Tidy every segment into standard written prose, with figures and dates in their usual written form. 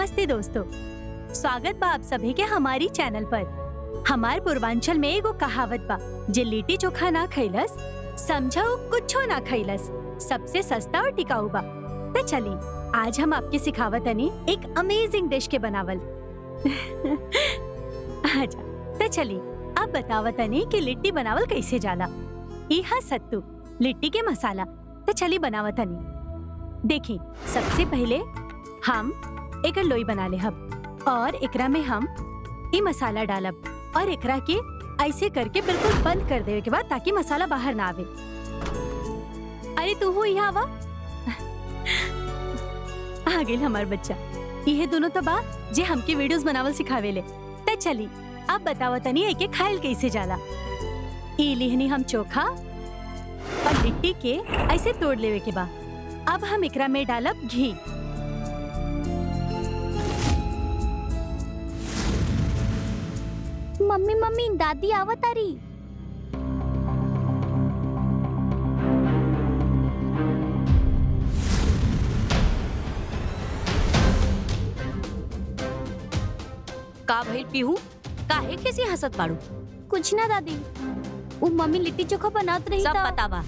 नमस्ते दोस्तों, स्वागत बा आप सभी के हमारी चैनल पर। हमार पूर्वांचल में एगो कहावत बा, जे लिट्टी चोखा ना खैलस समझो कुछो ना खैलस, सबसे सस्ता और टिकाऊ बा। तो चलिए आज हम आपके सिखावत हनी एक अमेजिंग डिश के बनावल। आजा, तो चलिए अब बतावत हनी कि लिट्टी बनावल कैसे जाला। इहा सत्तू लिट्टी के मसाला, तो चलिए बनावत हनी। देखिए सबसे पहले हम एक लोई बना ले हब और एकरा में हम ये मसाला डालब और एकरा के ऐसे करके बिल्कुल बंद कर देवे के बाद ताकि मसाला बाहर ना आवे। अरे तू हो यहाँ आवा। आ गेल हमार बच्चा। ये दोनों तो बा जे हमके वीडियोस बनावल सिखावेले। त चली अब बतावत तनी एके खाइल कैसे जाला। ई लिहनी हम चोखा और लिट्टी के ऐसे तोड़ लेवे के बा। अब हम एकरा में डालब घी। मम्मी मम्मी दादी आवत तारी। का भइल पीहू? काहे कैसी हंसत बाड़ू? कुछ ना दादी, वो मम्मी लिट्टी चोखा बनात रही सब था। पता बा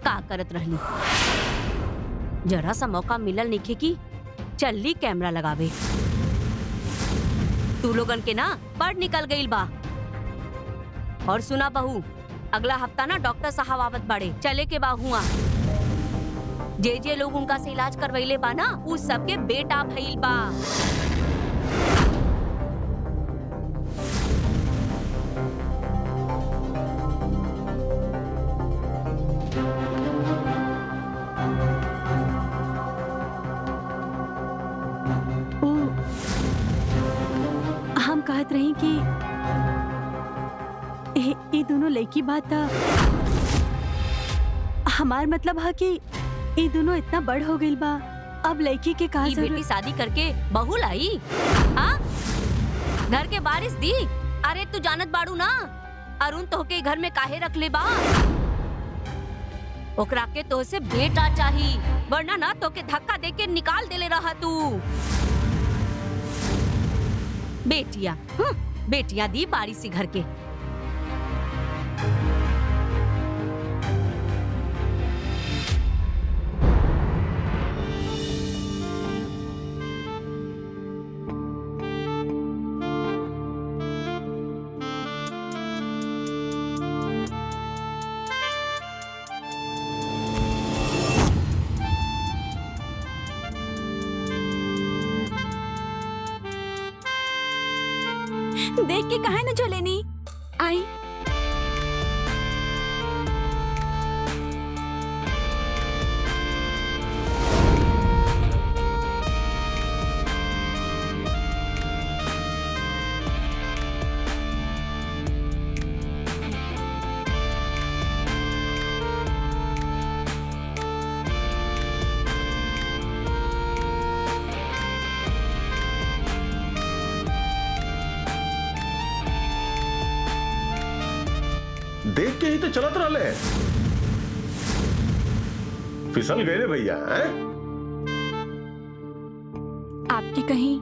का करत रहली। जरा सा मौका मिलल नइखे की चल्ली कैमरा लगावे। तू लोगन के ना पढ़ निकल गईल बा। और सुना बहू, अगला हफ्ता ना डॉक्टर साहब आवत बाड़े, चले के बा हुआ। जे लोग उनका से इलाज करवैले बा ना, उ सबके बेटा भइल बा। हम कहत रही कि ये दोनों लड़की बात हमार मतलब है कि ये दोनों इतना बड़ हो गई बा, अब लड़की के कहा बेटी शादी करके बहू लाई। हाँ? घर के बारिश दी। अरे तू जानत बाड़ू ना अरुण तोहके घर में काहे रख ले बा? ओकरा के तो से बेटा चाहिए, वरना ना तोके धक्का देके निकाल देले रहा तू। बेटिया बेटिया दी बारी सी घर के। देख के कहा न चलेनी आई। देख के ही तो चलत रहले, फिसल गए रे भैया। आपकी कहीं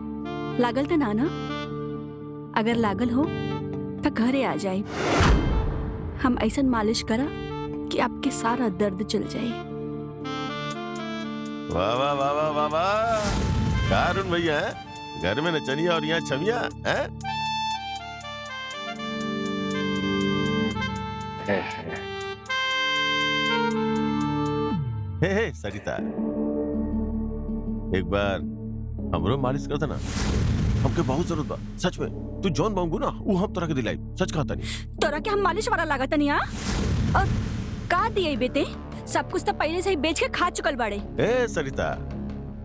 लागल तो ना? अगर लागल हो तो घरे आ जाए। हम ऐसा मालिश करा कि आपके सारा दर्द चल जाए। वाह वाह वाह वाह वाह वाह, का अरुण भैया घर में नचनिया और यहाँ छमिया है। हे सरिता, एक बार हमरो मालिश कर देना, हमके बहुत जरूरत बा सच में। तू जौन मांगू ना वो हम तोरा के दिलाई, सच कहता नहीं। तोरा के हम मालिश वाला लागत नहीं। और का दिए बेटे, सब कुछ तो पहले से ही बेच के खा चुकल बाड़े। ए सरिता,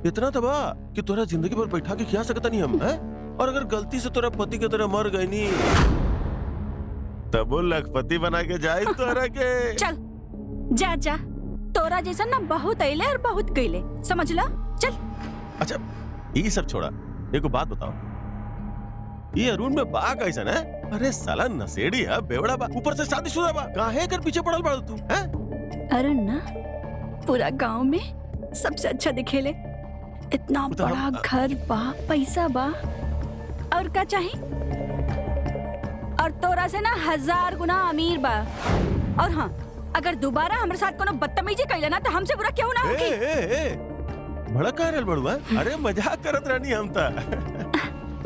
इतना तबा कि तोरा जिंदगी भर बैठा के खिया सकता नहीं हम है? और अगर गलती से तोरा पति के तरह मर गई नी तब वो लखपति बना के जाए तोरा के। चल जा जा, तोरा जैसा ना बहुत अइले और बहुत गईले, समझ ला। चल। अच्छा ये सब छोड़ा, एक बात बताओ, ये अरुण में बा कैसा है? अरे साला नशेड़ी है, बेवड़ा बा, ऊपर से शादीशुदा बा, काहे कर पीछे पड़ल बाड़ू तू हैं? अरुण ना पूरा गांव में सबसे अच्छा दिखेले, इतना तो बड़ा हम- घर बा, पैसा बा, और का चाहिए? और तोरा से ना 1000 गुना अमीर बा। और हाँ, अगर दोबारा हमारे साथ कोनो बदतमीजी कैले ना तो हमसे बुरा क्यों ना ए, होगी। ए, ए, बड़ा कारल बड़ुआ। अरे मजाक करत रहनी हम ता।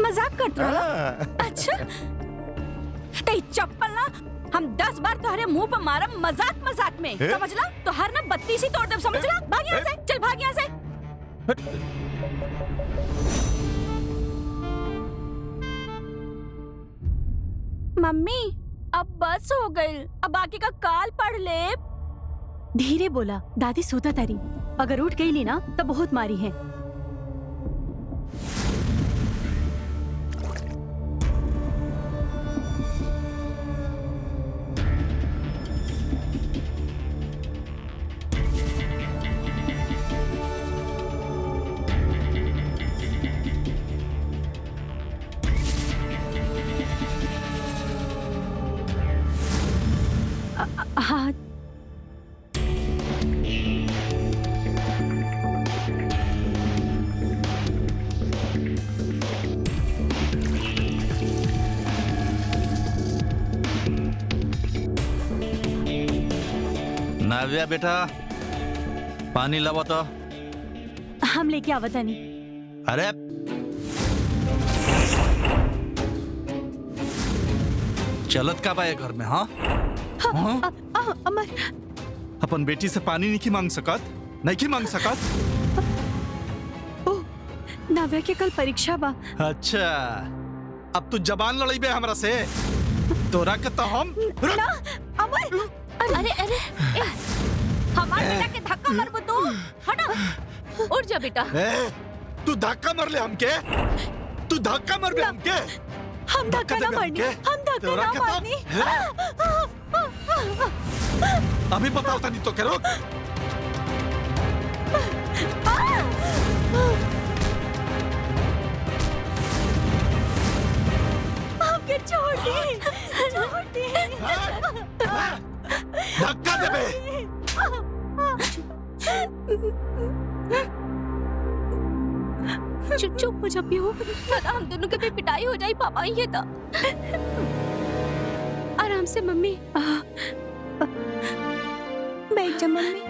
मजाक करत रहा। हाँ। अच्छा, ते चप्पल ना हम 10 बार तोहरे मुंह पर मारम मजाक मजाक में, ए? समझला? तो हर ना 32 ही तोड़ दे, समझला? भाग यहाँ से, चल भाग यहाँ से। मम्मी, अब बस हो गई, अब बाकी का काल पढ़ ले। धीरे बोला, दादी सोता तारी। अगर उठ गई ली ना तो बहुत मारी है। हाँ, नाव्या बेटा, पानी लावा तो। हम लेके आवता नहीं। अरे चलत का बाय घर में? हाँ हाँ? अमर, अपन बेटी से पानी नहीं की मांग सकत? नहीं की मांग सकत? नाव्या के कल परीक्षा बा। अच्छा, अब तू जबान लड़ाई बे हमरा से? तोरा के तो हम ना, अमर, अरे अरे ए, हमारे बेटा के धक्का मरबो तू। हटा, उठ जा बेटा। ए, तू धक्का मर ले हमके? तू धक्का मर बे हमके? हम धक्का ना देबे मारनी, हमके? हम धक्का तोरा ना के तो- मारनी। अभी बताओ तनी तो करो। हमके छोड़ दी, छोड़ दी। धक्का देबे। चुप चुप हो जा पियो, दादा हम दोनों के भी पिटाई हो जाई। पापा ये था। आराम से मम्मी। बैठ जा मम्मी।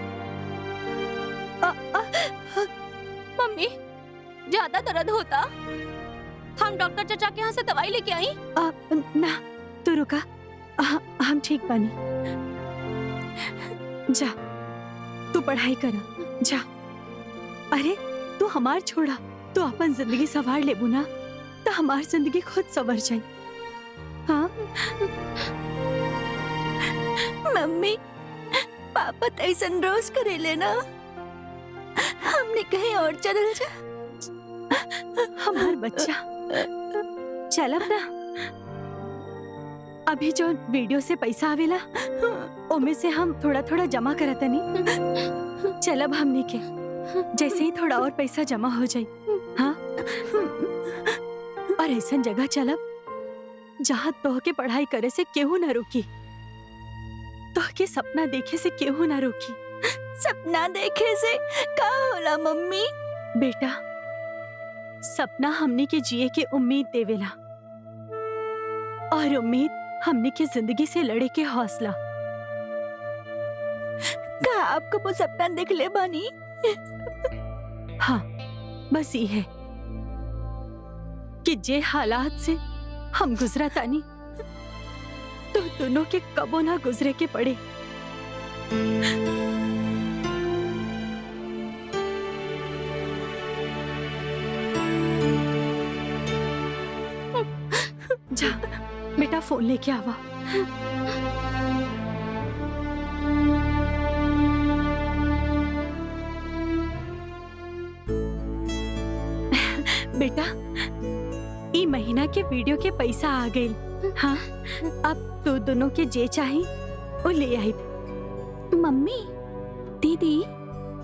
मम्मी, ज्यादा दर्द होता? हम डॉक्टर चाचा के यहाँ से दवाई लेके आई। ना, तू रुका। हम ठीक बनी। जा, तू पढ़ाई करा, जा। अरे तू हमार छोड़ा, तू अपन जिंदगी सवार ले बुना तो हमार जिंदगी खुद सवर जाए। हाँ मम्मी, पापा तो ऐसा रोज करे लेना, हमने कहीं और चल जा। हमार बच्चा, चल अब ना। अभी जो वीडियो से पैसा आवेला ओमे से हम थोड़ा थोड़ा जमा करत नहीं। चल अब हमने के जैसे ही थोड़ा और पैसा जमा हो जाए, हाँ, और ऐसा जगह चलब जहाँ तोह के पढ़ाई करे से केहू ना रोकी, तोह के सपना देखे से केहू ना रोकी। सपना देखे से का होला मम्मी? बेटा, सपना हमने के जिए के उम्मीद देवेला, और उम्मीद हमने के जिंदगी से लड़े के हौसला। का आपको वो सपना देख ले बानी? हाँ, बस ये है कि जे हालात से हम गुजरा तानी तो दोनों के कबो ना गुजरे के पड़े। जा बेटा, फोन लेके आवा। बेटा, ई महीना के वीडियो के पैसा आ गए। हाँ, अब तू दोनों के जे चाही वो ले आई। मम्मी, दीदी,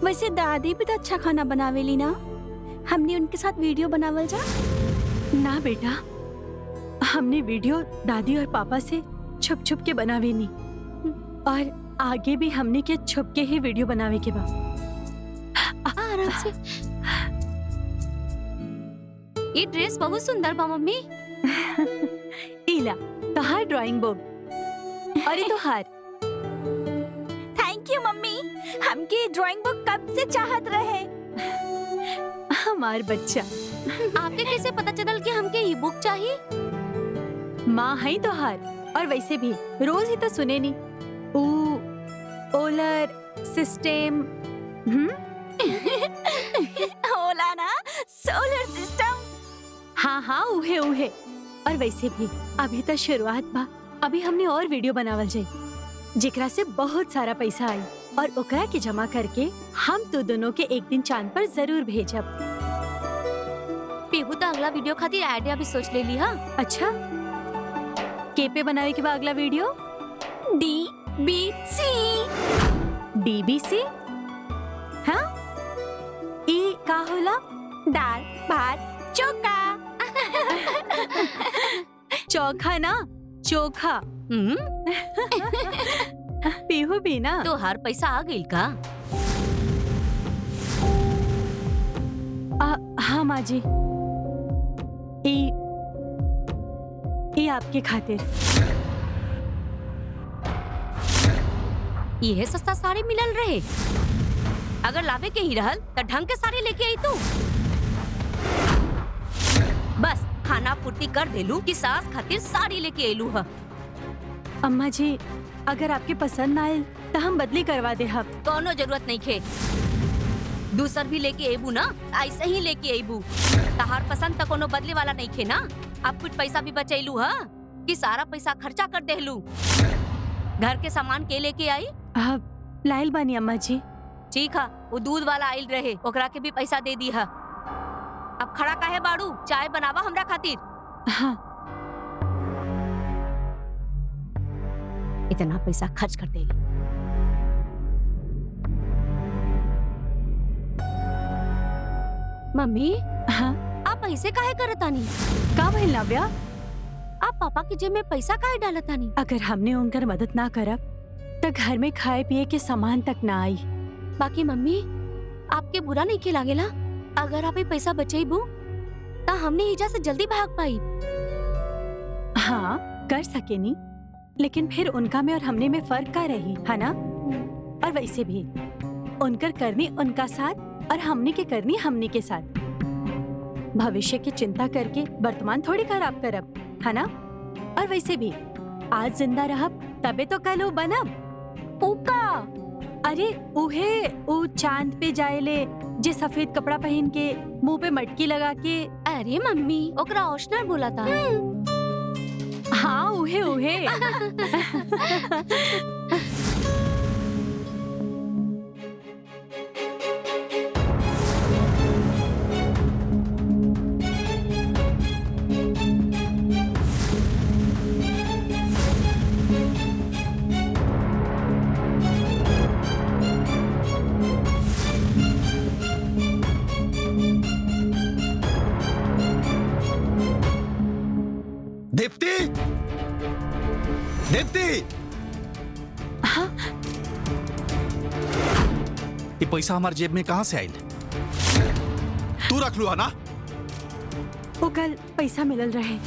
वैसे दादी भी तो अच्छा खाना बनावेली ना, हमने उनके साथ वीडियो बनावल जा। ना बेटा, हमने वीडियो दादी और पापा से छुप छुप के बनावे नी, और आगे भी हमने के छुप के ही वीडियो बनावे के बाद। आराम से। ये ड्रेस बहुत सुंदर बा मम्मी। इला तोहार ड्राइंग बुक और ये तोहार। थैंक यू मम्मी, हमके ड्राइंग बुक कब से चाहत रहे। हमार बच्चा। आपके कैसे पता चलल कि हमके ई बुक चाहिए? माँ है तोहार, और वैसे भी रोज ही तो सुने नी ओलर सिस्टम। होला ना सोलर सिस्टम। हाँ हाँ उहे उहे। और वैसे भी अभी तो शुरुआत बा, अभी हमने और वीडियो बनावल जाई जेकरा से बहुत सारा पैसा आई, और ओकरा के जमा करके हम तो दोनों के एक दिन चांद पर जरूर भेजब। पीहू तो अगला वीडियो खातिर आइडिया भी सोच ले ली। हाँ अच्छा, के पे बनावे के बाद अगला वीडियो? DBC। DBC? हाँ, ई का होला? दाल भात चोखा। चोखा ना, चोखा। पीहू भी ना। तो हर पैसा आ गई का? हाँ माँ जी, ये आपके खातिर। ये सस्ता साड़ी मिलल रहे। अगर लावे के ही रहल तो ढंग के साड़ी लेके आई तू। बस खाना पूर्ति कर देलू कि सास खातिर साड़ी लेके आईलू है। अम्मा जी, अगर आपके पसंद ना आए तो हम बदली करवा दे। हम कोनो जरूरत नहीं खे। दूसर भी लेके आईबू ना, ऐसे ही लेके आईबू। तहार पसंद तो कोनो बदले वाला नहीं खे ना। अब कुछ पैसा भी बचैलू है कि सारा पैसा खर्चा कर देलू। घर के सामान के लेके आई? लाइल बानी अम्मा जी। ठीक है, वो दूध वाला आइल रहे, ओकरा के भी पैसा दे दी है। अब खड़ा काहे बाड़ू, चाय बनावा हमरा खातिर। हाँ। इतना पैसा खर्च कर देली। मम्मी, हाँ, आप ऐसे काहे करतानी? का भइल नव्या? आप पापा की जेब में पैसा काहे डालतानी? अगर हमने उनकर मदद ना करब तो घर में खाए पिए के सामान तक ना आई। बाकी मम्मी, आपके बुरा नहीं के लागेला? अगर आप ये पैसा बचेबू तो हमने एजा से जल्दी भाग पाई। हाँ, कर सके नी, लेकिन फिर उनका में और हमने में फर्क का रही है ना? और वैसे भी उनकर करनी उनका साथ और हमने के करनी हमने के साथ। भविष्य की चिंता करके वर्तमान थोड़ी खराब करब, है ना? और वैसे भी आज जिंदा रहब तबे तो कल वो बनब। उका अरे उहे उ चांद पे जाएले जे सफेद कपड़ा पहन के मुंह पे मटकी लगा के। अरे मम्मी, ओकरा ओशनर बोला था। हाँ उहे उहे। दीप्ति, दीप्ति, हाँ? ये पैसा हमारे जेब में कहाँ से आयल? तू रख लू है ना? वो कल पैसा मिलल रहे।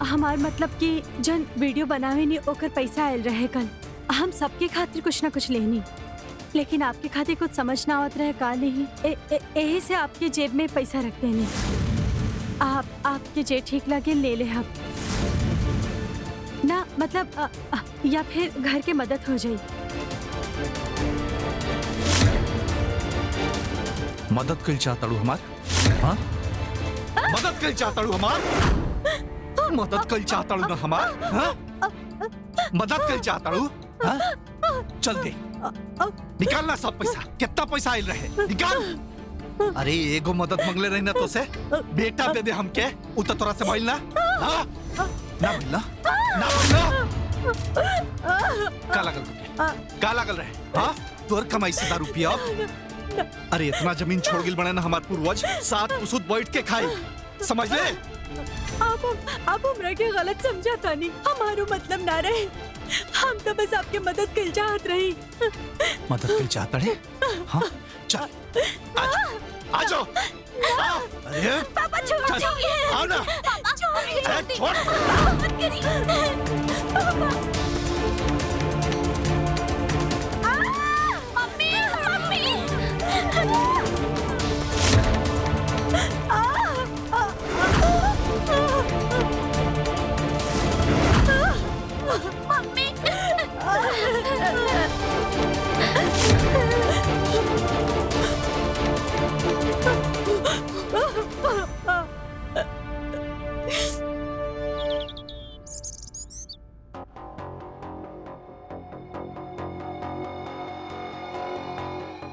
हमार मतलब कि जन वीडियो बनावे नी ओकर पैसा आयल रहे कल। हम सबके खातिर कुछ ना कुछ लेनी, लेकिन आपके खातिर कुछ समझ ना आवत रहे का नहीं। यही से आपके जेब में पैसा रख देनी। आपके जे ठीक लगे ले ले हम ना, मतलब या फिर घर के मदद हो जाए। मदद कर चाहता हूँ हमार? हाँ? मदद कर चाहता हूँ हमार? मदद कर चाहता हूँ ना हमार? हाँ? मदद कर चाहता हूँ? हाँ? चल दे, निकालना सब पैसा। कितना पैसा आयल रहे निकाल। अरे एगो मदद मंगले रही ना तो से बेटा दे दे हमके, उतना तोरा से भइल ना? हाँ? ना भइल ना? ना भइल ना? का लागल तुके? का लागल रहे? हाँ? तोर कमाई से दारू पियब? अरे इतना जमीन छोड़ गिल बने ना हमार पूर्वज, साथ पुसुत बैठ के खाई, समझ ले? आप हमरा के गलत समझा तानी। हमारो मतलब ना रहे, हम तो बस आपके मदद कर चाहत रही। मदद कर चाहता है? हाँ? चल, आ जाओ, अरे पापा छोड़ चल, दीजिए। आओ ना। पापा छोड़ ए, छोड़। मत करिए। पापा। Mummy mummy.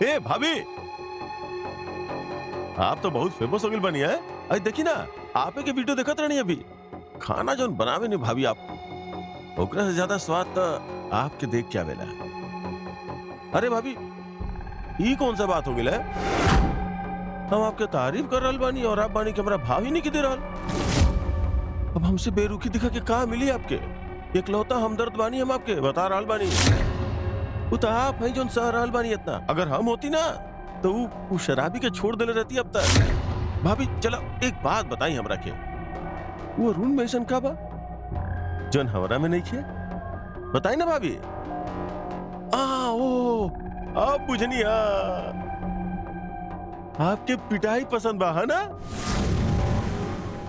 ए भाभी, आप तो बहुत फेमस हो गई बनी है। अरे देखी ना, आपे के वीडियो देखत रहनी अभी। खाना जो बनावे नहीं भाभी आप, ओकरा से ज्यादा स्वाद तो आपके देख के आवेला। अरे भाभी, ई कौन सा बात हो गई है? हम आपके तारीफ कर रहल बानी और आप बानी के हमरा भाव ही नहीं के दे रहल। अब हमसे बेरुखी दिखा के का मिली आपके? इकलौता हमदर्द बानी हम आपके, बता रहल बानी। वो तो आप है जो सह रहल बानी इतना। अगर हम होती ना तो वो शराबी के छोड़ देले रहती अब तक। भाभी चलो एक बात बताई हमरा के, वो अरुण में ऐसन का बा जौन हमरा में नहीं खे? बताई ना भाभी। ओ अब बुझनी। आपके पिटाई पसंद बा है ना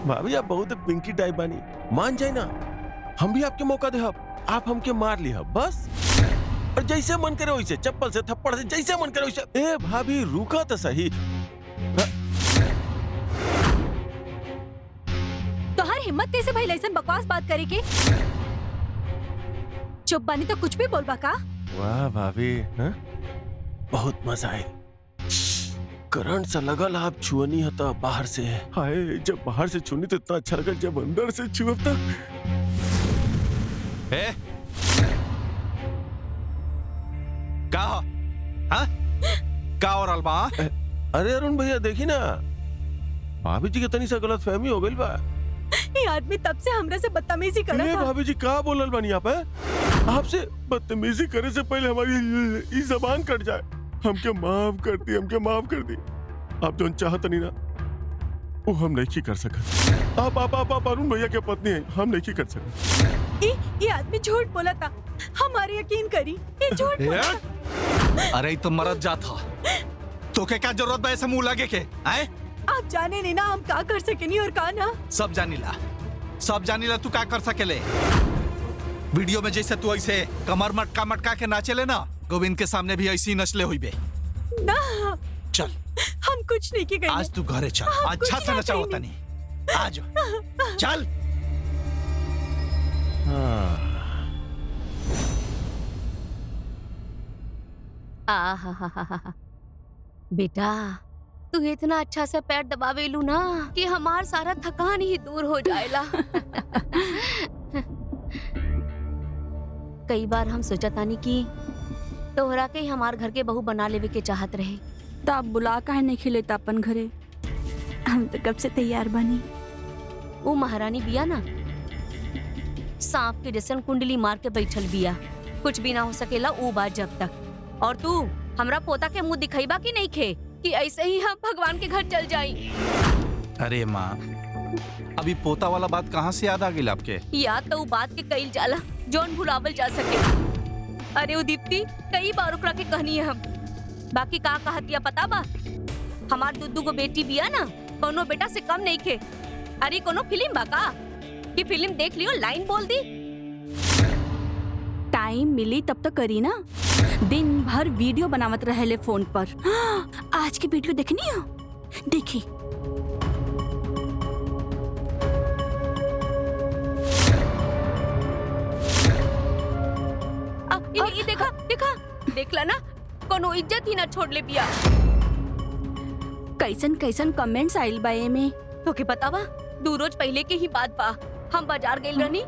भाभी? आप बहुत पिंकी टाइप बानी, मान जाए ना। हम भी आपके मौका दे, आप हमके मार लिया बस। और जैसे मन करे वैसे, चप्पल से थप्पड़ से, जैसे मन करे वैसे। ए भाभी रुका तो सही। तो हर हिम्मत कैसे भाई लैसन बकवास बात करे के? चुप बानी तो कुछ भी बोलबा का? वाह भाभी, हाँ? बहुत मजा आए। करंट सा लगल आप छुअनी हता बाहर से। हाय, जब बाहर से छुनी तो इतना अच्छा लगल, जब अंदर से छुअब था। का हाँ? का और अलबा? अरे अरुण भैया देखी ना, भाभी जी के तनी सा गलत फहमी हो गई बा। ये आदमी तब से हमरा से बदतमीजी कर ये रहा था। भाभी जी का बोलल बानी आप है? आपसे बदतमीजी करे से पहले हमारी जबान कट जाए। हमके माफ कर दी, हमके माफ कर दी। आप जो चाहत नहीं ना वो हम नहीं कर सकते। आप अरुण भैया के पत्नी हैं, हम नहीं कर सकते। ये आदमी झूठ बोला था, हमारे यकीन करी, ये झूठ बोला था। अरे तो मरद जा था, तो क्या जरूरत बा ऐसे मुंह लगे के? आए? आप जाने नहीं ना हम का कर सकेनी और का ना। सब जानीला तू का कर सकेले। वीडियो में जैसे तू ऐसे कमर मटका मटका के नाचेले ना, गोविंद के सामने भी ऐसी नचले हुई बे। ना चल, हम कुछ नहीं की गई। आज तू घरे चल, हाँ, अच्छा कुछ से ना नचाओ कहीं तनी। आज चल। आहा, बेटा तू इतना अच्छा से पैर दबावेलू ना कि हमार सारा थकान ही दूर हो जाएला। कई बार हम सोचतानी कि तोहरा के ही हमार घर के बहू बना लेवे के चाहत रहे। तो आप बुला काहे नहीं खिलेता अपन घरे? हम तो कब से तैयार बनी। वो महारानी बिया ना, सांप के जैसन कुंडली मार के बैठल बिया, कुछ भी ना हो सकेला वो बात जब तक। और तू हमरा पोता के मुंह दिखाईबा कि नहीं खे कि ऐसे ही हम भगवान के घर चल जाई। अरे माँ, अभी पोता वाला बात कहाँ से याद आ गई आपके? याद तो वो बात के कईल जाला जौन भुलावल जा सके। अरे वो दीप्ति कई बार ओकरा के कहनी है हम। बाकी का कहतिया पता बा? हमार दुद्दू को बेटी बिया ना, कोनो बेटा से कम नहीं खे। अरे कोनो फिल्म बा का कि फिल्म देख लियो लाइन बोल दी। टाइम मिली तब तो करी ना। दिन भर वीडियो बनावत रहेले फोन पर। आज की वीडियो देखनी है? देखी। ये देखा देखला ना, कोनो इज्जत ही ना छोड़ ले बिया। कैसन कैसन कमेंट्स आइल बा एमे। तो के पता बा, 2 रोज पहले के ही बात बा। हम बाजार गइल रहनी,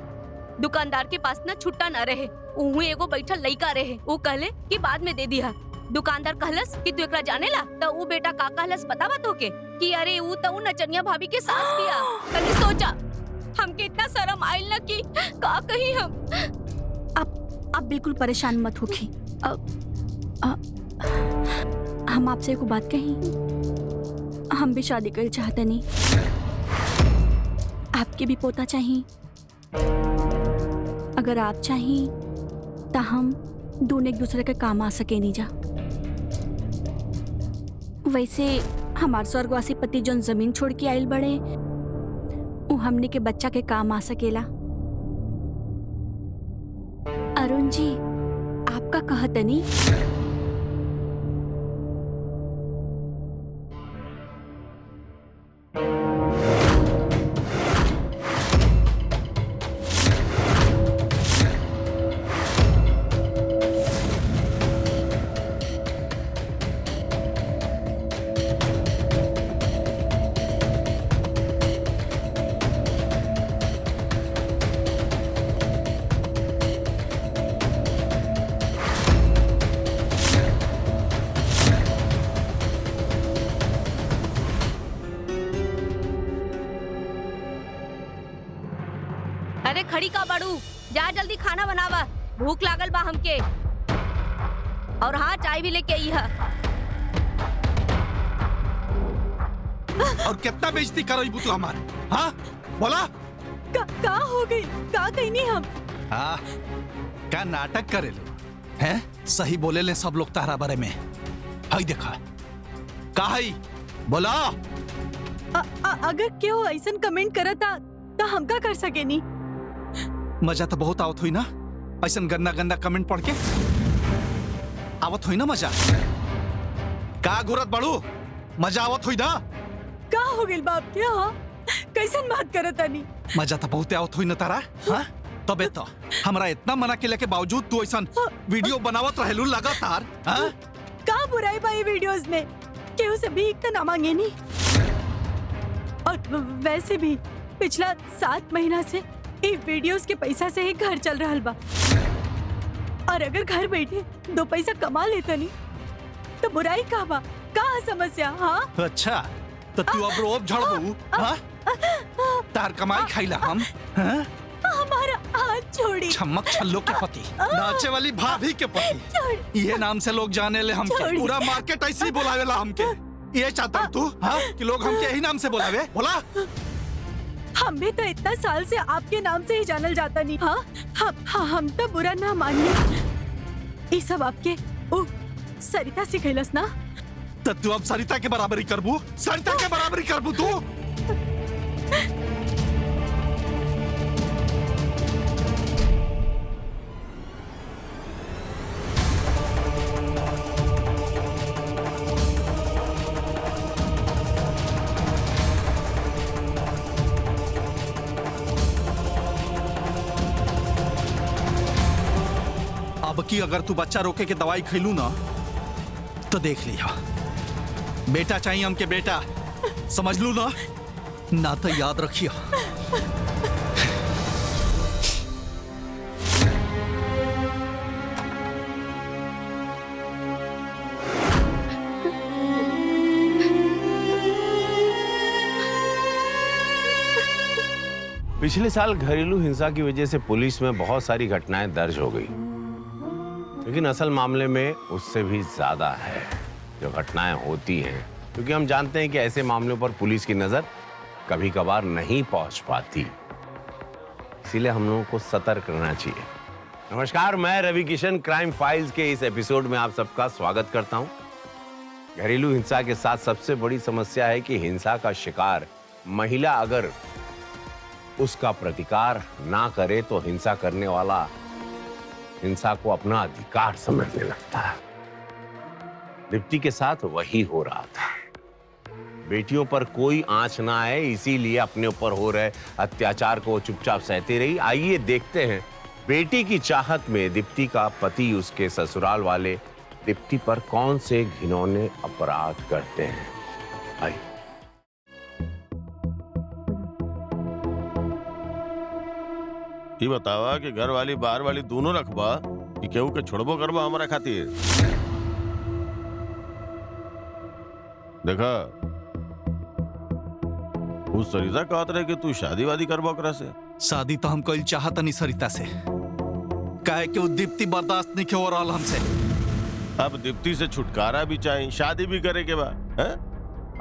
दुकानदार के पास ना छुट्टा ना रहे, उहुए एगो बैठल लइका रहे। वो कहले कि बाद में दे दिया। दुकानदार कहलस कि तू एकरा जानेला? तो वो बेटा का कहलस पता बा तोके कि अरे वो तो नचनिया भाभी के सास बिया। कभी सोचा हमके इतना शर्म आइल ना कि का कही हम। आप बिल्कुल परेशान मत होखी। हम आपसे एक बात कही। हम भी शादी कर चाहते नहीं। आपके भी पोता चाहिए। अगर आप चाहिए तो हम दोनों एक दूसरे के काम आ सके नहीं जा। वैसे हमार स्वर्गवासी पति जोन जमीन छोड़ के आयल बड़े वो हमने के बच्चा के काम आ सकेला। अरुण जी आपका कहत नहीं। अरे खड़ी का बड़ू, जा जल्दी खाना बनावा, भूख लागल बा हमके। और हाँ, चाय भी लेके आई है। और कितना बेइज्जती करई तू हमार? हाँ बोला। का हो गई? का कहीं नहीं हम। हाँ का नाटक करे लो हैं? सही बोले ले सब लोग तारा बारे में। हाई देखा का है बोला। अगर क्यों ऐसन कमेंट करता तो हम का कर सके नहीं। मजा तो बहुत आवत हुई ना ऐसा गंदा गंदा कमेंट पढ़ के। आवत हुई ना मजा? का घुरत बड़ू? मजा आवत हुई ना? का हो गई बाप के? हाँ कैसन बात करता नहीं। मजा तो बहुत आवत हुई ना तारा। हाँ तबे तो हमरा इतना मना के बावजूद तू ऐसा वीडियो बनावत रहेलू लगातार। हाँ का बुराई पाई वीडियोस में? केहू से भी एक ना मांगे नहीं। और वैसे भी पिछला 7 महीना से ये वीडियोस के पैसा से ही घर चल रहा बा। और अगर घर बैठे 2 पैसा कमा लेता नहीं तो बुराई का बा? का समस्या? हाँ अच्छा तो तू अब रोब झड़बू? हाँ तार कमाई खाइला हम? हाँ? हमारा हाथ छोड़ी। छमक छल्लो के पति, नाचे वाली भाभी के पति, ये नाम से लोग जाने ले हमके। पूरा मार्केट ऐसे ही बुलावेला हमके। ये चाहता है तू? हाँ कि लोग हमके यही नाम से बुलावे? बोला हम भी तो इतना साल से आपके नाम से ही जानल जाता नहीं। हाँ हम तो बुरा ना मानिए। ये सब आपके सरिता सिखैलस ना? तो तू अब सरिता के बराबरी करबू? सरिता के बराबरी करबू तू? अब की अगर तू बच्चा रोके के दवाई खैलू ना तो देख लिया। बेटा चाहिए हमके, बेटा समझ लू ना? ना तो याद रखियो। पिछले साल घरेलू हिंसा की वजह से पुलिस में बहुत सारी घटनाएं दर्ज हो गई, लेकिन असल मामले में उससे भी ज्यादा है जो घटनाएं होती हैं, क्योंकि हम जानते हैं कि ऐसे मामलों पर पुलिस की नजर कभी कभार नहीं पहुंच पाती। इसीलिए हम लोगों को सतर्क रहना चाहिए। नमस्कार, मैं रवि किशन क्राइम फाइल्स के इस एपिसोड में आप सबका स्वागत करता हूं। घरेलू हिंसा के साथ सबसे बड़ी समस्या है कि हिंसा का शिकार महिला अगर उसका प्रतिकार ना करे तो हिंसा करने वाला हिंसा को अपना अधिकार समझने लगता है। दीप्ति के साथ वही हो रहा था। बेटियों पर कोई आंच ना आए इसीलिए अपने ऊपर हो रहे अत्याचार को चुपचाप सहती रही। आइए देखते हैं बेटी की चाहत में दीप्ति का पति उसके ससुराल वाले दीप्ति पर कौन से घिनौने अपराध करते हैं। आइए। ये बतावा कि घर वाली बाहर वाली दोनों रखबा कि केहू के छोड़बो करबा हमारा खातिर? देखा उस सरिता कहत रहे कि तू शादी वादी करबो ओकरा से। शादी तो हम कोई चाहता नहीं सरिता से, काहे कि वो दीप्ति बर्दाश्त नहीं हो रहा हमसे। अब दीप्ति से छुटकारा भी चाहिए, शादी भी करे के बा। हैं?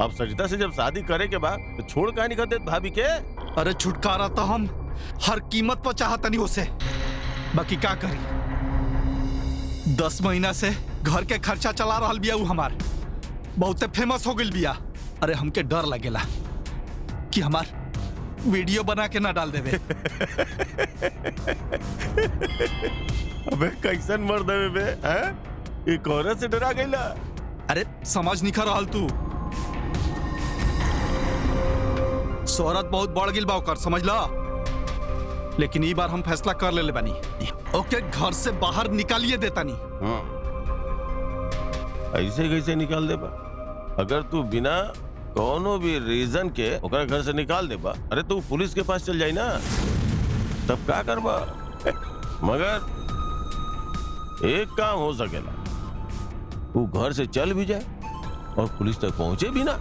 अब सरिता से जब शादी करे के बाद तो छोड़ काहे नहीं करते भाभी के? अरे छुटकारा तो हम हर कीमत पर चाहतनी उसे, बाकी का करी। 10 महीना से घर के खर्चा चला रहा बिया उ हमार, बहुते फेमस हो गई बिया। अरे हमके डर लगेला कि हमार वीडियो बना के ना डाल देवे। अबे कैसन मर्द है बे, हैं? एक औरत से डरा गईला? अरे समझ नहीं खा रहा तू, शोहरत बहुत बढ़ गई बा ओकर, समझ ला। लेकिन ई बार हम फैसला कर ले बानी, ओके घर से बाहर निकालिए देता नहीं। ऐसे कैसे निकाल दे बा? अगर तू बिना कोनो भी रीजन के ओकरा घर से निकाल दे बा, अरे तू पुलिस के पास चल जाई ना, तब क्या करबा? मगर एक काम हो सकेला, तू घर से चल भी जाए और पुलिस तक पहुंचे भी ना।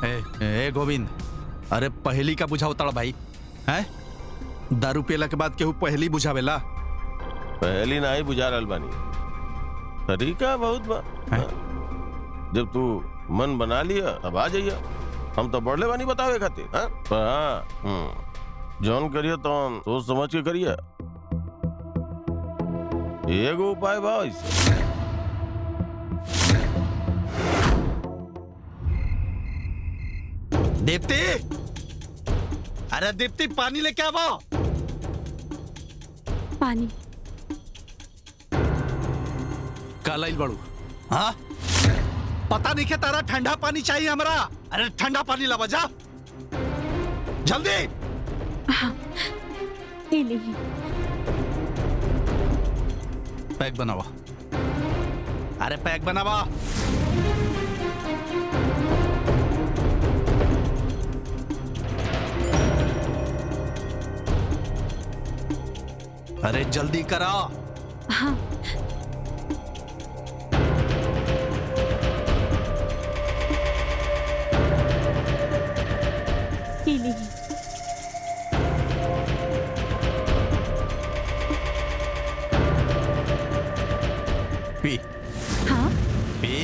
ए गोविंद, अरे पहली का बुझाओ तड़ा भाई, हैं? दारू पियला के बाद केहू पहली बुझावेला? पहली ना ही बुझा रहल बानी, तरीका बहुत बा। जब तू मन बना लिया तब आ जाइया, हम तो बढ़ले बानी बतावे खातिर। पर हाँ, जौन करिए तो सोच समझ के करिए। एगो उपाय बा ऐसे। दीप्ति, अरे दीप्ति पानी लेके आवो। पानी कल आइल बड़ू, हाँ? पता नहीं के तारा ठंडा पानी चाहिए हमरा? अरे ठंडा पानी लावा जा जल्दी। ये ली। पैक बनावा, अरे पैक बनावा। अरे जल्दी करा। हाँ ये ली। पी हाँ पी।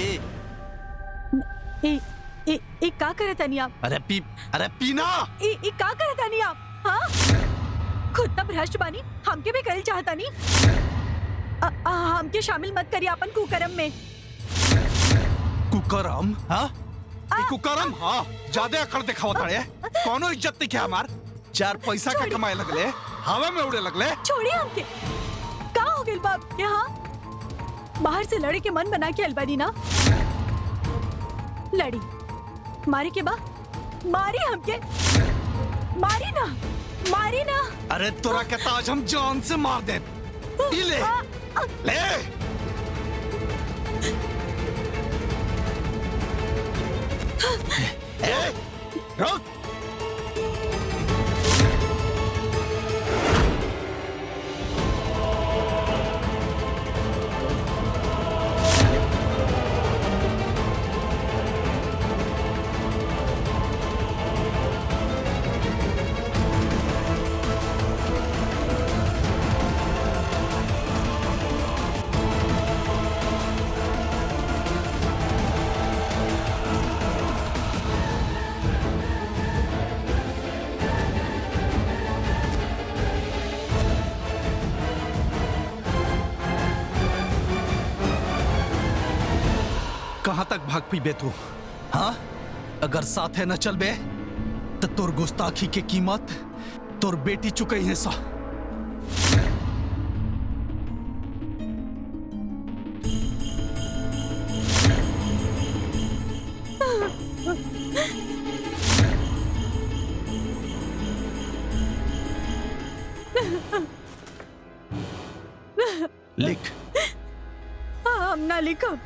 ए का करत नहीं आप? अरे पी, अरे पीना। ए का करत नहीं आप? हाँ, खुद तब भ्रष्ट बानी, हमके भी करल चाहता नहीं। हमके शामिल मत करिए अपन कुकर्म में। कुकरम? हाँ कुकरम? हाँ, ज्यादा अकड़ दिखावा ताड़े, कोनो इज्जत नहीं क्या हमार। 4 पैसा का कमाए लगले, हवा में उड़े लगले। छोड़िए हमके, का हो गइल बाप के? हाँ, बाहर से लड़े के मन बना के अलबानी ना लड़ी, मारी के बा मारी हमके, मारी ना, मारी ना। अरे तोरा के ताज हम जान से मार दे। ले ले ए, रुक। कहां तक भाग पीबे तू? हाँ, अगर साथे न चलबे तो तोर गुस्ताखी के कीमत तोर बेटी चुकई है सा। लिख। हम ना लिखो।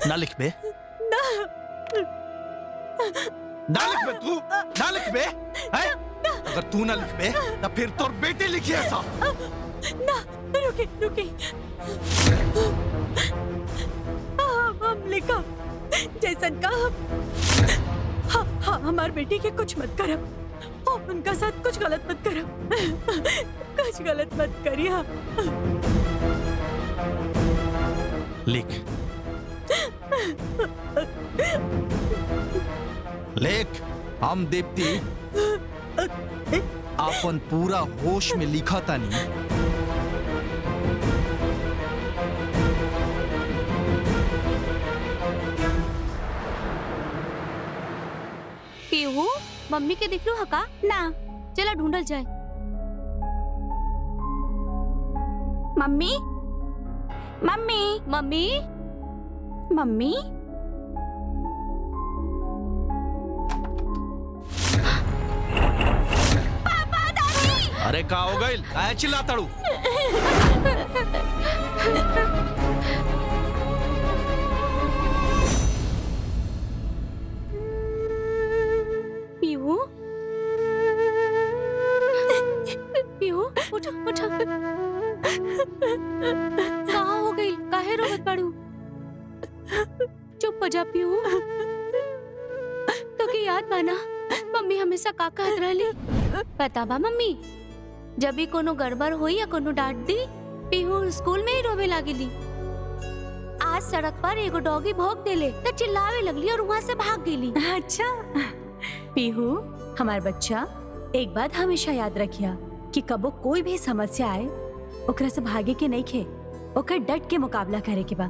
ना लिख बे, ना ना लिख बे तू, ना लिख बे, हैं? अगर तू ना लिख बे तो फिर तोर बेटी लिखी ऐसा। ना, रुके रुके, हम लिखा जैसन का। हाँ, हमार बेटी के कुछ मत करब और उनका साथ कुछ गलत मत करब। कुछ गलत मत करिए। लिख। लेख हम दीप्ति अपन पूरा होश में लिखा तानी। पीहू मम्मी के दिख लो हका ना चला ढूंढल जाए। मम्मी मम्मी मम्मी मम्मी अरे का हो गइल? काहे चिल्लाताड़ू? पीहू पीहू उठा उठा कहाँ हो गई? काहे रोवत बाड़ू? चुप हो जा पीहू। तो की याद बाना मम्मी हमेशा का कहत रहली? पता बा मम्मी जब भी कोनो गड़बड़ होई या कोनो डांट दी पीहू स्कूल में ही रोवे लागेली। आज सड़क पर एगो डॉगी भौंक देले तो चिल्लावे लगली और वहाँ से भाग गेली। अच्छा पीहू हमार बच्चा, एक बात हमेशा याद रखिया कि कबो कोई भी समस्या आए ओकरा से भागे के नहीं खे, ओकर डट के मुकाबला करे के बा।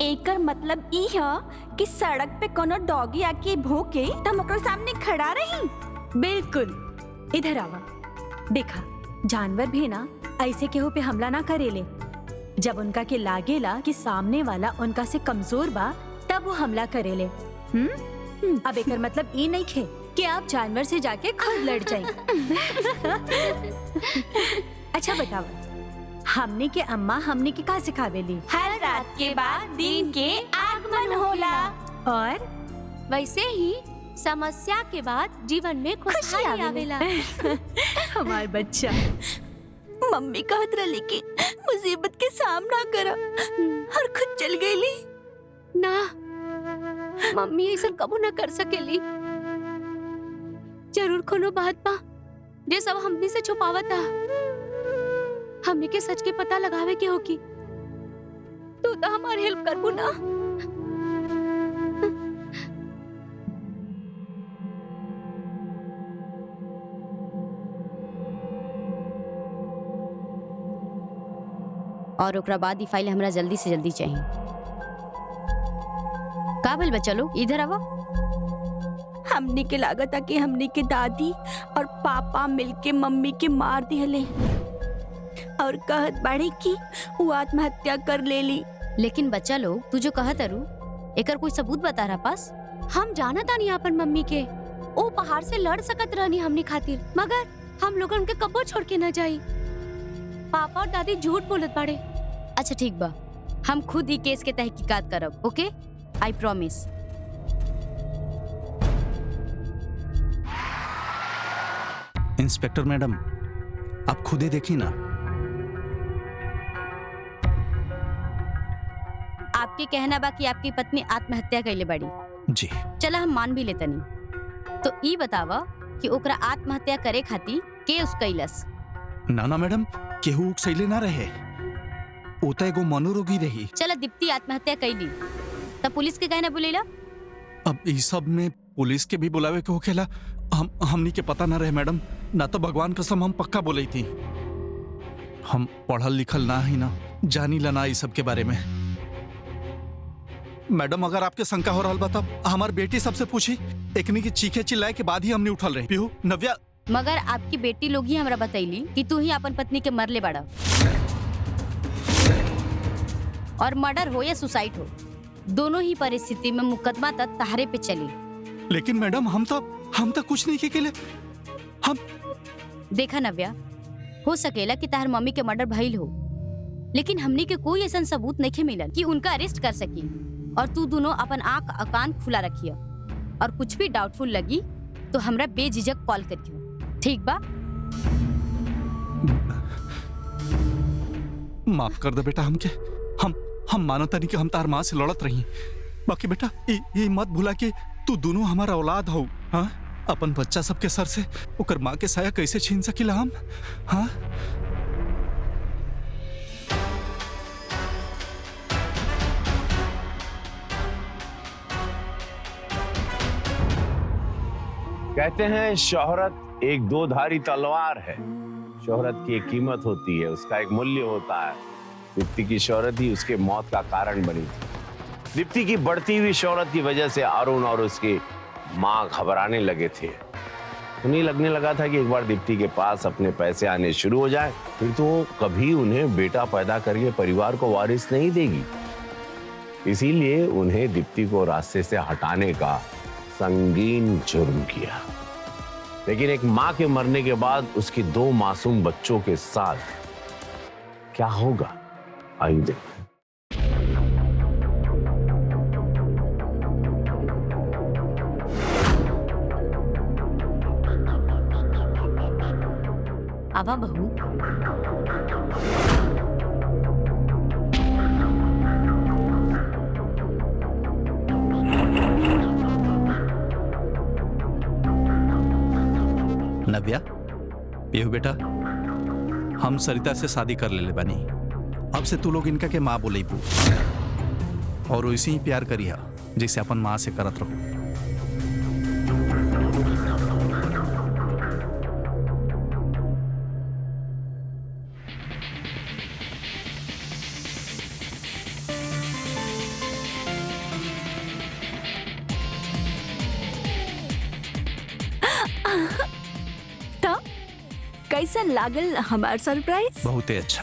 एकर मतलब ई है कि सड़क पे कोनो डॉगी आके भौंके त हम ओकर सामने खड़ा रही। बिल्कुल, इधर आवा। देखा जानवर भी ना ऐसे केहू पे हमला ना करेले। जब उनका के लागेला कि सामने वाला उनका से कमजोर बा तब वो हमला करेले। अब एकर मतलब ये नहीं खे कि आप जानवर से जाके खुद लड़ जाए। अच्छा बताओ, हमने के अम्मा हमने के का सिखावेली? हर रात के बाद दिन के आगमन होला। और वैसे ही समस्या के बाद जीवन में खुशहाली आवेला। हमार बच्चा मम्मी कहत रही कि मुसीबत के सामना करा और खुद चल गईली। ना मम्मी ऐसा कबू ना कर सकेली। जरूर कोनो बात बा जे सब हमनी से छुपावता। हमनी के सच के पता लगावे के होगी। तू तो हमार हेल्प करबू ना? और ओकरा बाद ई फाइल हमरा जल्दी से जल्दी चाहिए। का भइल बा? चलो इधर आवा। हमनी के लागत कि हमनी के दादी और पापा मिलके मम्मी के मार दिहले और कहत बाड़े कि वो आत्महत्या कर लेली। लेकिन बच्चा लोग तू जो कहत अरु एकर कोई सबूत बता रहा पास? हम जाना तानी अपन मम्मी के। ओ पहाड़ से लड़ सकत रहनी हमनी खातिर, मगर हम लोगन उनके कब्बो छोड़ के न जाई। पापा और दादी झूठ बोलत बाड़े। अच्छा ठीक बा, हम खुद ही केस के तहकीकात करब। ओके, आई प्रॉमिस। इंस्पेक्टर मैडम, आप खुद ही देखी ना। आपके कहना बा कि आपकी पत्नी आत्महत्या कैले बड़ी। जी चला हम मान भी लेतनी। तो ई बतावा कि ओकरा आत्महत्या करे खातिर के उस कैलस? ना मैडम, केहू सैले ना रहे। वो तो एगो मनोरोगी रही। चला दीप्ति आत्महत्या कैली तब पुलिस के कहना बोलेला? अब इस सब में पुलिस के भी बुलावे के होखेला। हमनी के पता ना रहे मैडम, ना तो भगवान कसम हम पक्का बोली थी। हम पढ़ल लिखल ना ही ना जानी ला ना इस सब के बारे में। मैडम अगर आपके शंका हो रहा बा तब हमार बेटी सबसे पूछी। एकनी की चीखे चिल्लाए के बाद ही हमने उठल रहे। पीहू, नव्या। मगर आपकी बेटी लोग ही हमरा बतैली कि तू ही अपन पत्नी के मरले बाड़ा। और मर्डर हो या सुसाइड हो, दोनों ही परिस्थिति में मुकदमा तक तहारे पे चली। लेकिन मैडम हम तो कुछ नहीं के लिए हम। देखा नव्या, हो सकेला कि तार मम्मी के मर्डर भइल हो, लेकिन हमनी के कोई ऐसा सबूत नहीं मिलल कि उनका अरेस्ट कर सकी। और तू दोनों अपन आंख और कान खुला रखियो, और कुछ भी डाउटफुल लगी तो हमरा बेझिझक कॉल करियो। ठीक बा? माफ कर दे बेटा हमके। हम मानता नहीं कि हम तार माँ से लड़त रही। बाकी बेटा ये मत भूला कि तू दोनों हमारा औलाद हो। हाँ, अपन बच्चा सबके सर से ओकर माँ के साया कैसे छीन सकीला हम? हाँ, कहते हैं शोहरत एक दोधारी तलवार है। शोहरत की एक कीमत होती है, उसका एक मूल्य होता है। दीप्ति की शोहरत ही उसके मौत का कारण बनी थी। दीप्ति की बढ़ती हुई शोहरत की वजह से अरुण और उसकी माँ घबराने लगे थे। उन्हें लगने लगा था कि एक बार दीप्ति के पास अपने पैसे आने शुरू हो जाए फिर तो कभी उन्हें बेटा पैदा करके परिवार को वारिस नहीं देगी। इसीलिए उन्हें दीप्ति को रास्ते से हटाने का संगीन जुर्म किया। लेकिन एक माँ के मरने के बाद उसके 2 मासूम बच्चों के साथ क्या होगा, आइए देखते हैं। आवा बहू। नव्या, पीहू बेटा, हम सरिता से शादी कर ले बानी। अब से तू लोग इनका के माँ बोले पू और वैसे ही प्यार करिया जैसे अपन माँ से करत रहो। कैसा लागल हमार सरप्राइज? बहुत ही अच्छा।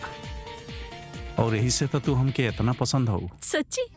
और यही से तो तू हमके इतना पसंद हो। सच्ची?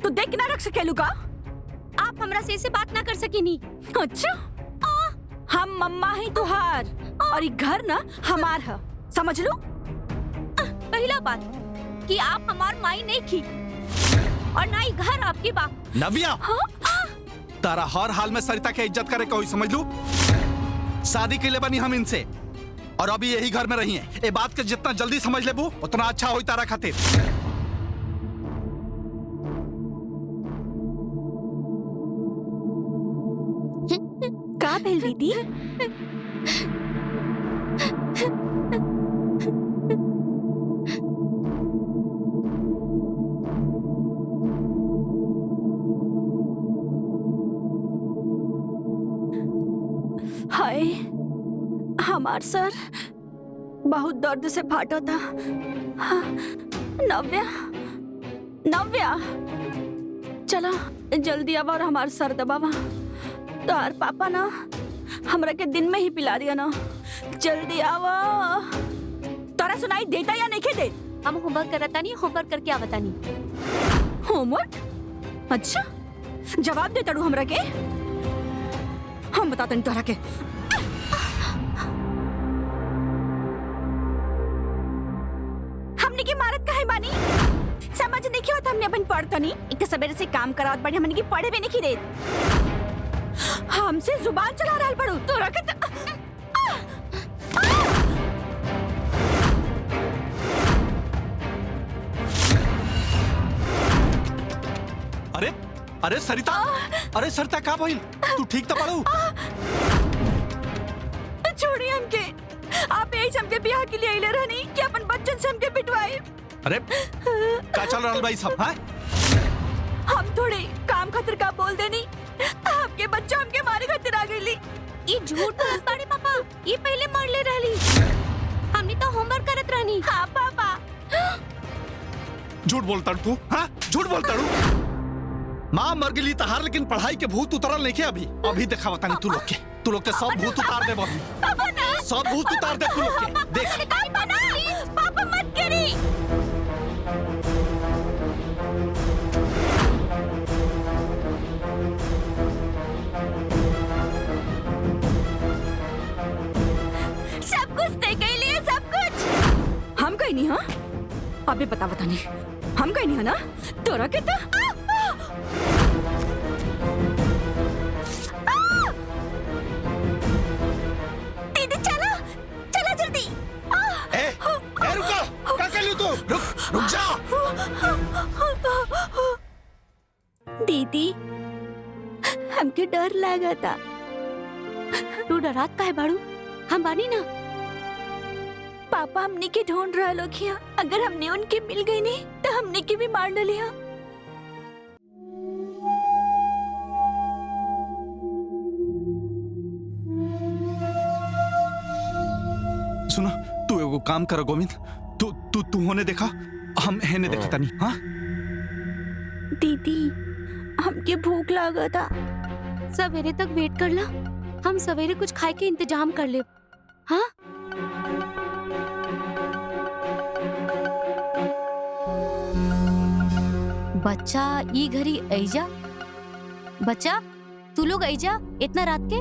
तू देख ना रख सकेलू का? आप हमरा से ऐसे बात ना कर सकेनी। अच्छा, हम मम्मा ही तुहार और ये घर ना हमार है, समझ लो। पहला बात कि आप हमार माई नहीं की और ना ही घर आपकी बा। नव्या, तारा हर हाल में सरिता के इज्जत करे कोई समझ लू। शादी के लिए बनी हम इनसे और अभी यही घर में रही है। ये बात के जितना जल्दी समझ ले बू उतना अच्छा होई तारा खातिर। का भेल दीदी? हाय, हमार सर बहुत दर्द से फाटा था। हाँ, नव्या, नव्या, चला जल्दी आवा और हमार सर दबावा। तार पापा ना हमरा के दिन में ही पिला दिया ना। जल्दी आवा। तारा सुनाई देता या नहीं दे? हम होमवर्क करता नहीं, होमवर्क करके आवता नहीं। होमवर्क? अच्छा, जवाब दे तड़ू हमरा के। हम बताते नहीं तोरा के। हमने की मारत काहे बानी? समझ नहीं क्यों हमने अपन पढ़ता नहीं। एक सवेरे से काम करावत बड़ी हमने की पढ़े भी नहीं की देत। हमसे जुबान चला रहा पड़ू तो रखत। अरे अरे सरिता, अरे सरिता का भइल? तू ठीक तो पड़ू? छोड़ी हमके। आप यही हमके ब्याह के लिए आइले रहनी कि अपन बच्चन से हमके पिटवाई। अरे का चल रहा भाई सब? हाँ, हम थोड़े काम खातिर का बोल देनी। आपके बच्चा हमके मारे खातिर आ गई। ये झूठ बोलत ये पहले मार ले रहली। हमने तो होमवर्क करत रहनी। हाँ पापा। झूठ बोलता तू, हाँ झूठ बोलता माँ मर गई तहार, लेकिन पढ़ाई के भूत उतरल नहीं के अभी। अभी देखा बतानी तू लोग के सब भूत उतार दे अभी। सब भूत उतार दे तू लोग के, देख। पापा मत करी। सब कुछ देख लिए, सब कुछ। हम कहीं नहीं, हाँ अबे बता नहीं, हम कहीं नहीं है ना तोरा के तो। दीदी चलो, चलो जल्दी। ए रुको, क्या कर लियो तू? रुक जा। दीदी हमके डर लगा था। तू डरात काहे बाड़ू? हम बानी ना। पापा हमने के ढूंढ रहा लोग यहाँ, अगर हमने उनके मिल गई नहीं तो हमने के भी मार डालिया। सुनो, तू एगो काम कर गोविंद, तू होने देखा, हम हेने देखता नहीं। हाँ दीदी हमके भूख लगा था। सवेरे तक वेट कर ला, हम सवेरे कुछ खाए के इंतजाम कर ले। हाँ बच्चा ई घरी ऐजा। बच्चा तू लोग ऐजा इतना रात के?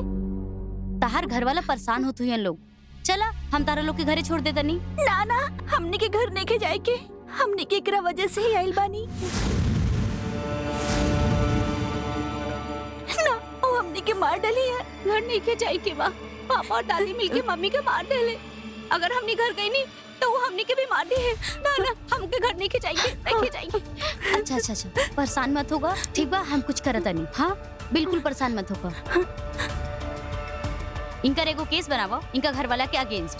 ताहार घर वाला परेशान होत हुई लोग। चला हम तारा लोग के घरे छोड़ देता नहीं। ना ना हमने के घर नहीं के जाए के, हमने के एकरा वजह से ही आइल बानी ना। ओ हमने के मार डाली है। घर नहीं के जाई के बा, पापा और दादी मिलके मम्मी के मार डाले। अगर हमने घर गई नहीं तो वो हमने के भी मार दी है। ना ना हमके घर नहीं के जाएंगे, नहीं के जाएंगे। अच्छा अच्छा अच्छा, परेशान मत होगा, ठीक बा? हम कुछ करता नहीं। हाँ बिल्कुल परेशान मत होगा। इनका एगो केस बनावा इनका घर वाला के अगेंस्ट।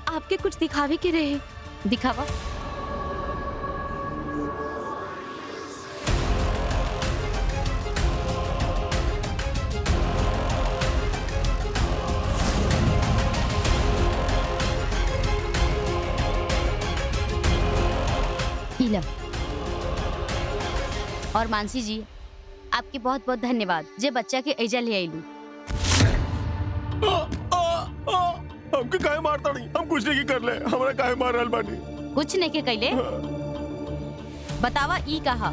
आपके कुछ दिखावे के रहे, दिखावा। और मानसी जी आपके बहुत बहुत धन्यवाद जे बच्चा के ऐजा ले आईलू। हमके काहे मारता नहीं? हम कुछ नहीं कर ले, हमरा काहे मार रहल बानी? कुछ नहीं के कैले, बतावा ई कहा।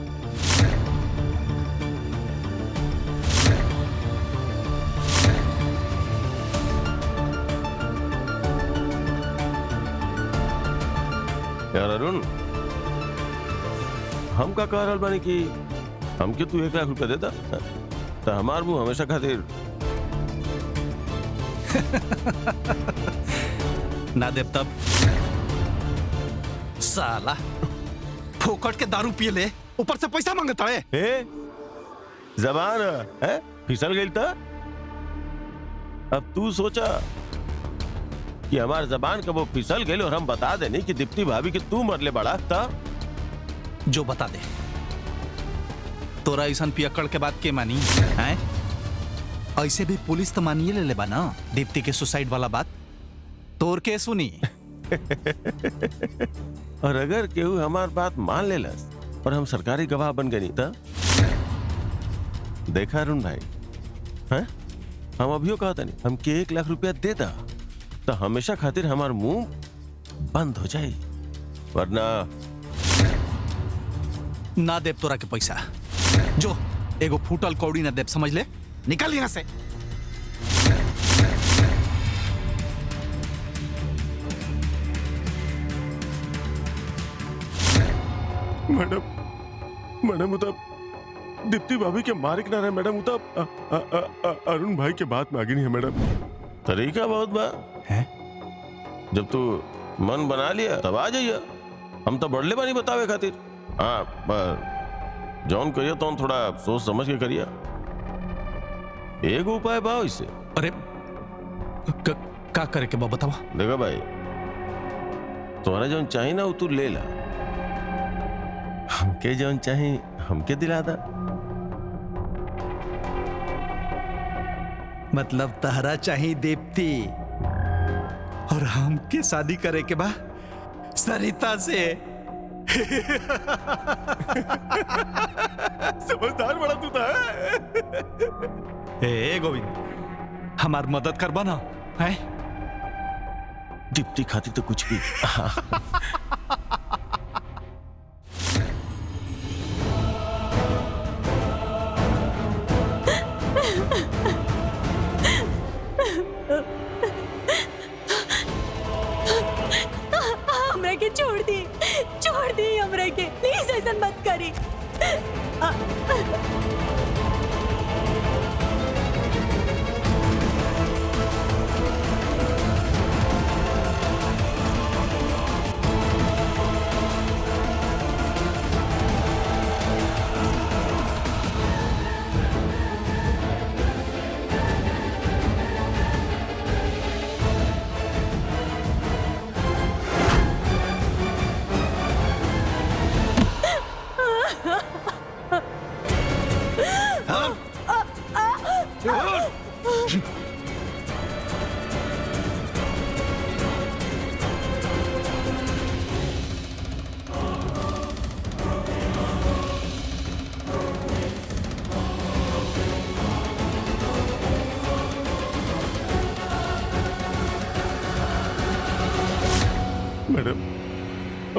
यार अरुण, हम का कह रहल बानी कि हमके तू 1 लाख रुपया देता तो हमार मुंह हमेशा खातिर ना देव तब साला फोकट के दारू पिए ले, ऊपर से पैसा मांगता है। जबान है फिसल गई था। अब तू सोचा कि हमार जबान कब वो फिसल गई और हम बता देनी कि दीप्ति भाभी कि तू मरले बड़ा था। जो बता दे, तोरा ऐसा पियक्कड़ के बाद के मानी है? ऐसे भी पुलिस तो मानिए ले बा ना दीप्ति के सुसाइड वाला बात। तोर के सुनी और अगर केहू हमार बात मान लेलस और हम सरकारी गवाह बन गए तो देखा अरुण भाई, हैं? हम अभियो कहता नहीं हमके 1 लाख रुपया दे दा तो हमेशा खातिर हमार मुंह बंद हो जाए, वरना ना देव तोरा के पैसा। जो एगो फूटल कौड़ी ना देव, समझ ले, निकल यहाँ से। मैडम उतब दीप्ति भाभी के मारिक ना रहे मैडम, उतब अरुण भाई के बात में आगे नहीं है मैडम। तरीका बहुत बा है? जब तू मन बना लिया तब आ जाइए, हम तो बढ़ले बानी बतावे खातिर। हाँ जौन करिए तो थोड़ा सोच समझ के करिए। एक उपाय बा इससे। अरे का करे के बा बतावा। देखा भाई, तुम्हारा जौन चाहिए ना वो तू ले ला, हमके जौन चाहिए हमके दिला दा। मतलब तहरा चाहिए दीप्ति, और हमके शादी करे के बा सरिता से। समझदार बड़ा तू था। ए गोविंद, हमार मदद करबा ना है? दीप्ति खाती तो कुछ भी। हमरा के छोड़ दी हमरा के, प्लीज ऐसा मत करी। मैडम,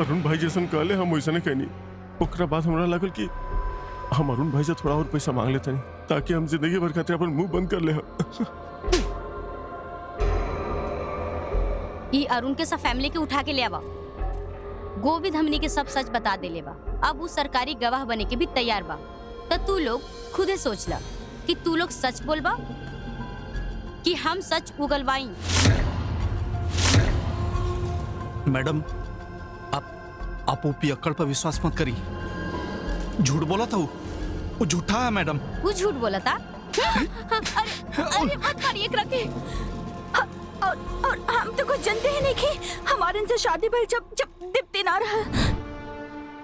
अरुण भाई जैसन कहले हम वैसा नहीं कहनी। ओकरा बाद हमरा लगल कि हम अरुण भाई से थोड़ा और पैसा मांग लेते नहीं, ताकि हम जिंदगी भर खातिर अपन मुंह बंद कर ले। ई अरुण के सब फैमिली के उठा के ले आवा। गोविंद हमनी के सब सच बता दे लेवा। अब वो सरकारी गवाह बने के भी तैयार बा। तो तू लोग खुदे सोच ला कि तू लोग सच बोलबा कि हम सच उगलवाई। मैडम, आप वो पियक्कड़ पर विश्वास मत करी। झूठ बोला था वो झूठा है मैडम। वो झूठ बोला था? अरे मत मारिए एकरा के। और हम तो कुछ जानते ही नहीं कि हमारे इनसे शादी भइल जब दीप्ति ना रहा।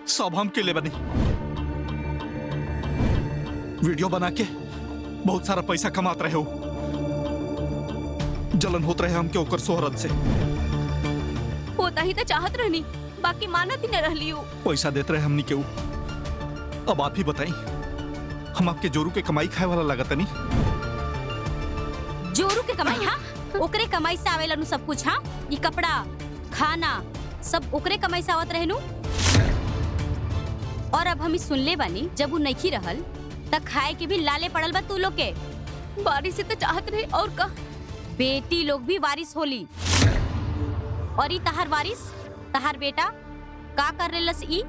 सब हम के लिए बनी। वीडियो बना के बहुत सारा पैसा कमात रहे हो। जलन होत रहे हमके ओकर शोहरत से। होता ही तो चाहत रहनी, बाकी मानत ही न रहली हूँ। पैसा देते रहे हमनी के ऊ। अब आप ही बताई, हम आपके जोरू के कमाई खाए वाला लागत नहीं? जोरू के कमाई? हाँ, ओकरे कमाई से आवेला नु सब कुछ। हाँ, ये कपड़ा खाना सब ओकरे कमाई से आवत रहनु। और अब हम सुन ले बानी जब वो नहीं रहल तब खाए के भी लाले पड़ल बा तू लोग के। बारिश से तो चाहत रहे और का। बेटी लोग भी वारिस होली। और ई तहार वारिस, तहार बेटा का कर रेलस ई?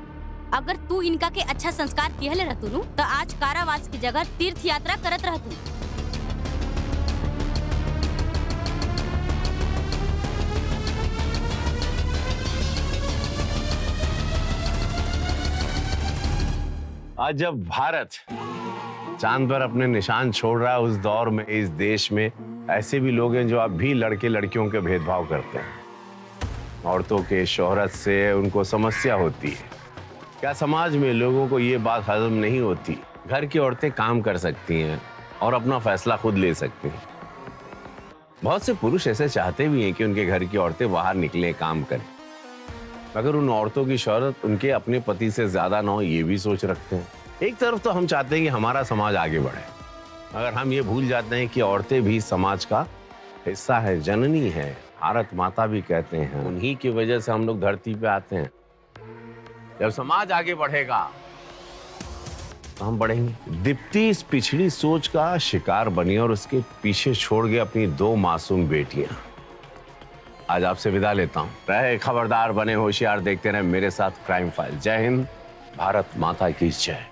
अगर तू इनका के अच्छा संस्कार दिहले रहतू नु तो आज कारावास की जगह तीर्थ यात्रा करत रहतू। आज जब भारत चांद पर अपने निशान छोड़ रहा है, उस दौर में इस देश में ऐसे भी लोग हैं जो अब भी लड़के लड़कियों के भेदभाव करते हैं। औरतों के शोहरत से उनको समस्या होती है। क्या समाज में लोगों को ये बात हजम नहीं होती? घर की औरतें काम कर सकती हैं और अपना फैसला खुद ले सकती हैं। बहुत से पुरुष ऐसे चाहते भी हैं कि उनके घर की औरतें बाहर निकलें, काम करें, मगर उन औरतों की शोहरत उनके अपने पति से ज्यादा ना हो, ये भी सोच रखते हैं। एक तरफ तो हम चाहते हैं कि हमारा समाज आगे बढ़े, मगर हम ये भूल जाते हैं कि औरतें भी समाज का हिस्सा है, जननी है, भारत माता भी कहते हैं। उन्हीं की वजह से हम लोग धरती पे आते हैं। जब समाज आगे बढ़ेगा तो हम बढ़ेंगे। दीप्ति इस पिछड़ी सोच का शिकार बनी और उसके पीछे छोड़ गए अपनी 2 मासूम बेटियां। आज आपसे विदा लेता हूं। रहे खबरदार, बने होशियार, देखते रहे मेरे साथ क्राइम फाइल। जय हिंद, भारत माता की जय।